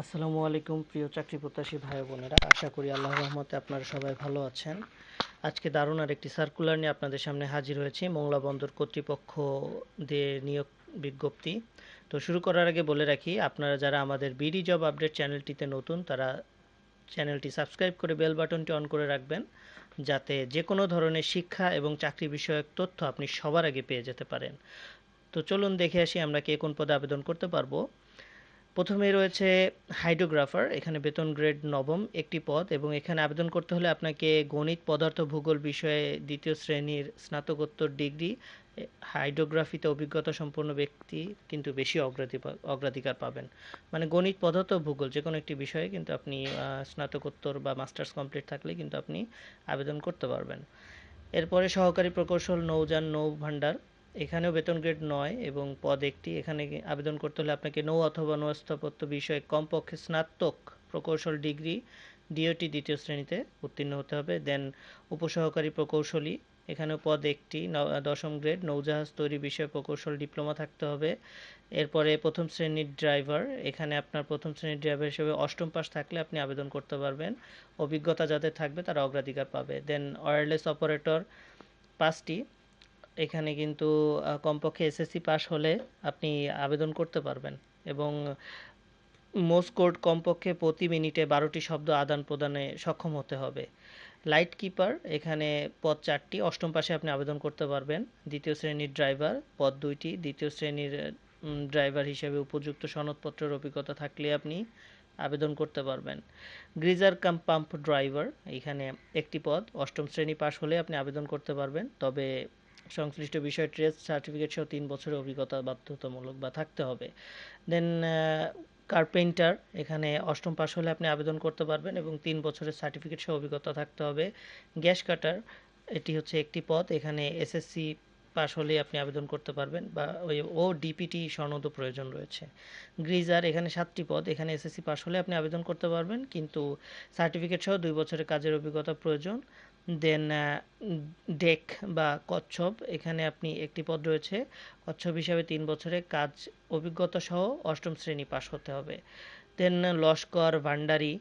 আসসালামু আলাইকুম প্রিয় চাকরি প্রত্যাশী ভাই বোনেরা, আশা করি আল্লাহর রহমতে আপনারা সবাই ভালো আছেন। আজকে দারুণ আর একটি সার্কুলার নিয়ে আপনাদের সামনে হাজির হয়েছি। মোংলা বন্দর কর্তৃপক্ষ দিয়ে নিয়োগ বিজ্ঞপ্তি। তো শুরু করার আগে বলে রাখি, আপনারা যারা আমাদের বিডি জব আপডেট চ্যানেলটিতে নতুন, তারা চ্যানেলটি সাবস্ক্রাইব করে বেল বাটনটি অন করে রাখবেন, যাতে যে কোনো ধরনের শিক্ষা এবং চাকরি বিষয়ক তথ্য আপনি সবার আগে পেয়ে যেতে পারেন। তো চলুন দেখে আসি আমরা কে কোন পদে আবেদন করতে পারবো। প্রথমেই রয়েছে হাইড্রোগ্রাফার, এখানে বেতন গ্রেড নবম একটি পদ, এবং এখানে আবেদন করতে হলে আপনাকে গণিত, পদার্থ, ভূগোল বিষয়ে দ্বিতীয় শ্রেণীর স্নাতকোত্তর ডিগ্রি, হাইড্রোগ্রাফিতে অভিজ্ঞতা সম্পন্ন ব্যক্তি কিন্তু বেশি অগ্রাধিকার পাবেন। মানে গণিত, পদার্থ, ভূগোল যে কোনো একটি বিষয়ে কিন্তু আপনি স্নাতকোত্তর বা মাস্টার্স কমপ্লিট থাকলে কিন্তু আপনি আবেদন করতে পারবেন। এরপরে সহকারী প্রকৌশল নৌযান নৌ ভাণ্ডার, এখানেও বেতন গ্রেড ৯ এবং পদ একটি। এখানে আবেদন করতে হলে আপনাকে নৌ অথবা নৌস্থাপত্য বিষয়ে কমপক্ষে স্নাতক প্রকৌশল ডিগ্রি ডিওটি দ্বিতীয় শ্রেণীতে উত্তীর্ণ হতে হবে। দেন উপসহকারী প্রকৌশলী, এখানেও পদ একটি, দশম গ্রেড, নৌজাহাজ তৈরি বিষয়ে প্রকৌশল ডিপ্লোমা থাকতে হবে। এরপরে প্রথম শ্রেণীর ড্রাইভার, এখানে আপনার প্রথম শ্রেণীর ড্রাইভার হিসেবে অষ্টম পাস থাকলে আপনি আবেদন করতে পারবেন। অভিজ্ঞতা যাদের থাকবে তারা অগ্রাধিকার পাবে। দেন ওয়্যারলেস অপারেটর ৫টি, এখানে কিন্তু কমপক্ষে এসএসসি পাস হলে আপনি আবেদন করতে পারবেন, এবং মোর্স কোড কমপক্ষে প্রতি মিনিটে ১২টি শব্দ আদান প্রদানে সক্ষম হতে হবে। লাইট কিপার, এখানে পদ ৪টি, অষ্টম পাশে আপনি আবেদন করতে পারবেন। দ্বিতীয় শ্রেণীর ড্রাইভার পদ ২টি, দ্বিতীয় শ্রেণীর ড্রাইভার হিসেবে উপযুক্ত সনদপত্রের অভিজ্ঞতা থাকলে আপনি আবেদন করতে পারবেন। গ্রিজার কাম পাম্প ড্রাইভার, এখানে একটি পদ, অষ্টম শ্রেণী পাস হলে আপনি আবেদন করতে পারবেন, তবে সংশ্লিষ্ট বিষয় ট্রেড সার্টিফিকেট সহ ৩ বছরের অভিজ্ঞতা বাধ্যতামূলক বা থাকতে হবে। দেন কার্পেন্টার, এখানে অষ্টম পাস হলে আপনি আবেদন করতে পারবেন এবং ৩ বছরের সার্টিফিকেট সহ অভিজ্ঞতা থাকতে হবে। গ্যাস কাটার, এটি হচ্ছে একটি পদ, এখানে এসএসসি পাস হলে আপনি আবেদন করতে পারবেন, বা ডিপিটি সনদও প্রয়োজন রয়েছে। গ্রিজার, এখানে ৭টি পদ, এখানে এসএসসি পাস হলে আপনি আবেদন করতে পারবেন, কিন্তু সার্টিফিকেট সহ ২ বছরের কাজের অভিজ্ঞতা প্রয়োজন। দেন ডেক বা কচ্ছপ, এখানে আপনি একটি পদ রয়েছে, কচ্ছপ হিসাবে ৩ বছরের কাজ অভিজ্ঞতা সহ অষ্টম শ্রেণী পাস হতে হবে। দেন লস্কর ভান্ডারি,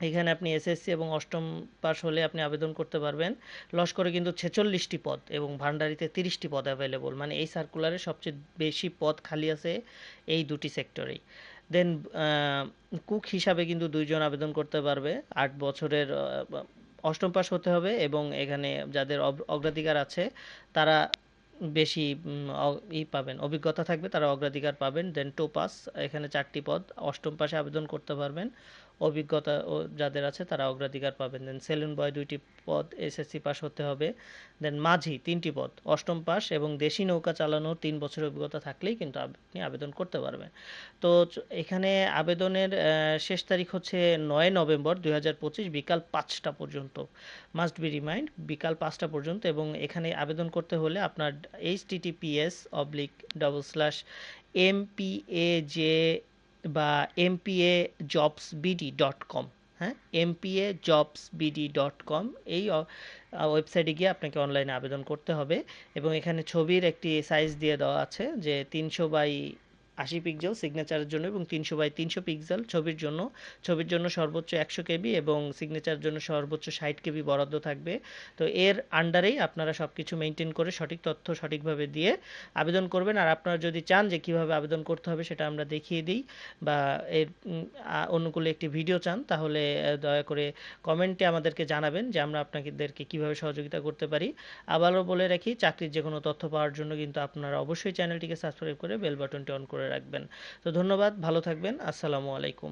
এখানে আপনি এসএসসি এবং অষ্টম পাস হলে আপনি আবেদন করতে পারবেন। লস্করে কিন্তু ৪৬টি পদ এবং ভান্ডারিতে ৩০টি পদ অ্যাভেলেবল, মানে এই সার্কুলারে সবচেয়ে বেশি পদ খালি আছে এই দুটি সেক্টরেই। দেন কুক হিসাবে কিন্তু ২ জন আবেদন করতে পারবে। ৮ বছরের অষ্টম পাস হতে হবে, এবং এখানে যাদের অগ্রাধিকার আছে তারা বেশি পাবেন, অভিজ্ঞতা থাকবে, তারা অগ্রাধিকার পাবেন। দেন টোপাস, এখানে ৪টি পদ, অষ্টম পাশে আবেদন করতে পারবেন, অভিজ্ঞতা যাদের আছে তারা অগ্রাধিকার পাবেন। দেন সেলুন বয় ২টি পদ, এসএসসি পাস হতে হবে। দেন মাঝি ৩টি পদ, অষ্টম পাস এবং দেশি নৌকা চালানোর ৩ বছরের অভিজ্ঞতা থাকলেই কিন্তু আপনি আবেদন করতে পারবেন। তো এখানে আবেদনের শেষ তারিখ হচ্ছে ৯ নভেম্বর ২০২৫ বিকাল ৫টা পর্যন্ত। মাস্ট বি রিমাইন্ড, বিকাল ৫টা পর্যন্ত। এবং এখানে আবেদন করতে হলে আপনার https://mpaj বা mpajobsbd.com, হ্যাঁ, mpajobsbd.com, এই ওয়েবসাইটে গিয়ে আপনাকে অনলাইনে আবেদন করতে হবে। এবং এখানে ছবির একটি সাইজ দিয়ে দেওয়া আছে, যে ৩০০/৮০ পিক্সেল সিগনেচারের জন্য এবং ৩০০/৩০০ পিক্সেল ছবির জন্য সর্বোচ্চ ১০০ কেবি এবং সিগনেচারের জন্য সর্বোচ্চ ৬০ কেবি বরাদ্দ থাকবে। তো এর আন্ডারেই আপনারা সব কিছু মেনটেন করে সঠিক তথ্য সঠিকভাবে দিয়ে আবেদন করবেন। আর আপনারা যদি চান যে কীভাবে আবেদন করতে হবে সেটা আমরা দেখিয়ে দিই, বা এর অনুকূলে একটি ভিডিও চান, তাহলে দয়া করে কমেন্টে আমাদেরকে জানাবেন যে আমরা আপনাদেরকে কীভাবে সহযোগিতা করতে পারি। আবারও বলে রাখি, চাকরির যে কোনো তথ্য পাওয়ার জন্য কিন্তু আপনারা অবশ্যই চ্যানেলটিকে সাবস্ক্রাইব করে বেল বাটনটি অন করে রাখবেন। তো ধন্যবাদ, ভালো থাকবেন, আসসালামু আলাইকুম।